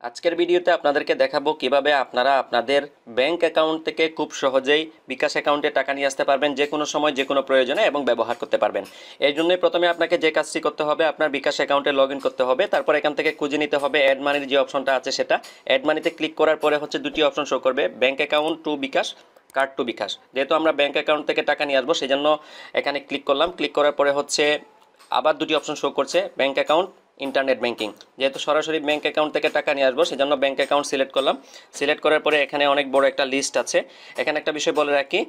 আজকের ভিডিওতে আপনাদেরকে দেখাবো কিভাবে আপনারা আপনাদের ব্যাংক অ্যাকাউন্ট থেকে খুব সহজেই বিকাশ অ্যাকাউন্টে টাকা নিয়ে আসতে পারবেন যে কোনো সময় যে কোনো প্রয়োজনে এবং ব্যবহার করতে পারবেন। এই জন্যই প্রথমে আপনাকে যে কাজটি করতে হবে, আপনার বিকাশ অ্যাকাউন্টে লগ ইন করতে হবে। তারপর এখান থেকে খুঁজে নিতে হবে অ্যাড মানির যে অপশনটা আছে সেটা। অ্যাড মানিতে ক্লিক করার পরে দুটি অপশন শো করবে, bank account to bKash, card to bKash. যেহেতু আমরা ব্যাংক অ্যাকাউন্ট থেকে টাকা নিয়ে আসবো সেই জন্য এখানে ক্লিক করলাম। ক্লিক করার পরে আবার দুটি অপশন শো করছে, ব্যাংক অ্যাকাউন্ট, ইন্টারনেট ব্যাংকিং। যেহেতু সরাসরি ব্যাংক অ্যাকাউন্ট থেকে টাকা নিয়ে আসবো সেজন্য ব্যাংক অ্যাকাউন্ট সিলেক্ট করলাম। সিলেক্ট করার পরে এখানে অনেক বড় একটা লিস্ট আছে। এখানে একটা বিষয় বলে রাখি,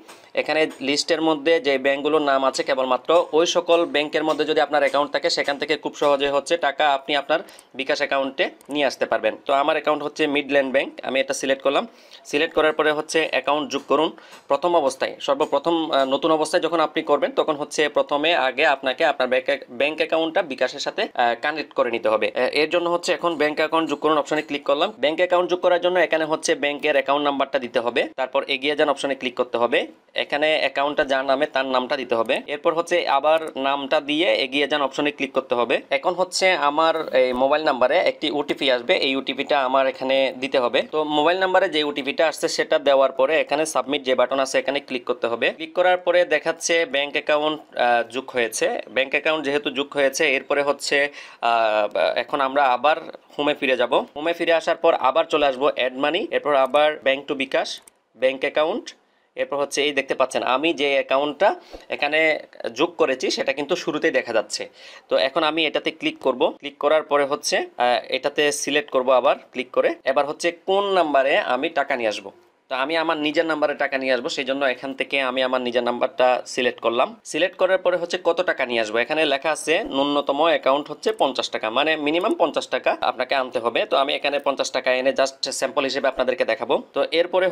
এখানে লিস্টের মধ্যে যে ব্যাংকগুলোর নাম আছে কেবলমাত্র ওই সকল ব্যাংকের মধ্যে যদি আপনার অ্যাকাউন্ট থাকে সেখান থেকে খুব সহজে টাকা আপনি আপনার বিকাশ অ্যাকাউন্টে নিয়ে আসতে পারবেন। তো আমার অ্যাকাউন্ট হচ্ছে মিডল্যান্ড ব্যাংক, আমি এটা সিলেক্ট করলাম। সিলেক্ট করার পরে অ্যাকাউন্ট যোগ করুন। প্রথম অবস্থায় সর্বপ্রথম নতুন অবস্থায় যখন আপনি করবেন তখন প্রথমে আগে আপনাকে আপনার ব্যাংক অ্যাকাউন্টটা বিকাশের সাথে কানেক্ট করে নিতে হবে। এর জন্য এখন ব্যাংক অ্যাকাউন্ট যোগ করুন অপশনে ক্লিক করলাম। ব্যাংক অ্যাকাউন্ট যোগ করার জন্য এখানে ব্যাংকের অ্যাকাউন্ট নাম্বারটা দিতে হবে। তারপর এগিয়ে যান অপশনে ক্লিক করতে হবে। এখানে অ্যাকাউন্টটা যার নামে তার নামটা দিতে হবে। এরপর আবার নামটা দিয়ে এগিয়ে যান অপশনে ক্লিক করতে হবে। এখন আমার এই মোবাইল নাম্বারে একটি ওটিপি আসবে, এই ওটিপিটা আমার এখানে দিতে হবে। তো মোবাইল নাম্বারে যে ওটিপিটা আসছে সেটা দেওয়ার পরে এখানে সাবমিট যে বাটন আছে এখানে ক্লিক করতে হবে। ক্লিক করার পরে দেখাচ্ছে ব্যাংক অ্যাকাউন্ট যোগ হয়েছে। ব্যাংক অ্যাকাউন্ট যেহেতু যোগ হয়েছে এরপরে এখন আমরা আবার হোমে ফিরে যাব। হোমে ফিরে আসার পর আবার চলে আসবো অ্যাড মানি, এরপর আবার bank to bKash, bank account. এরপর এই দেখতে পাচ্ছেন আমি যে অ্যাকাউন্টটা এখানে যোগ করেছি সেটা কিন্তু শুরুতেই দেখা যাচ্ছে। তো এখন আমি এটাতে ক্লিক করব। ক্লিক করার পরে এটাতে সিলেক্ট করব আবার ক্লিক করে। এবার কোন নাম্বারে আমি টাকা নিয়ে আসবো। তো আমি আমার নিজের নাম্বারে টাকা নিয়ে আসবো সেই জন্য এখান থেকে আমি আমার নিজের নাম্বারটা সিলেক্ট করলাম। সিলেক্ট করার পরে কত টাকা নিয়ে আসবো, এখানে লেখা আছে ন্যূনতম অ্যাকাউন্ট 50 টাকা, মানে মিনিমাম 50 টাকা আপনাকে আনতে হবে। তো আমি এখানে 50 টাকা এনে জাস্ট স্যাম্পল হিসেবে আপনাদেরকে দেখাবো। তো এরপরে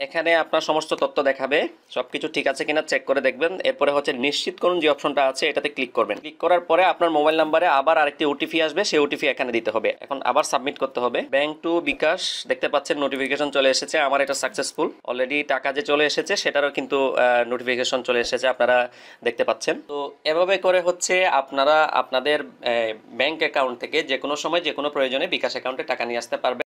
এখানে আপনার সমস্ত তথ্য দেখাবে, সবকিছু ঠিক আছে কিনা চেক করে দেখবেন। এরপরে নিশ্চিত করুন যে অপশনটা আছে এটাতে ক্লিক করবেন। ক্লিক করার পরে আপনার মোবাইল নাম্বারে আবার আরেকটি ওটিপি আসবে, সেই ওটিপি এখানে দিতে হবে। এখন আবার সাবমিট করতে হবে। ব্যাংক টু বিকাশ দেখতে পাচ্ছেন নোটিফিকেশন চলে এসেছে, আমার এটা সাকসেসফুল। অলরেডি টাকা যে চলে এসেছে সেটারও কিন্তু নোটিফিকেশন চলে এসেছে, আপনারা দেখতে পাচ্ছেন। তো এভাবে করে আপনারা আপনাদের ব্যাংক অ্যাকাউন্ট থেকে যে কোনো সময় যে কোনো প্রয়োজনে বিকাশ অ্যাকাউন্টে টাকা নিয়ে আসতে পারবেন।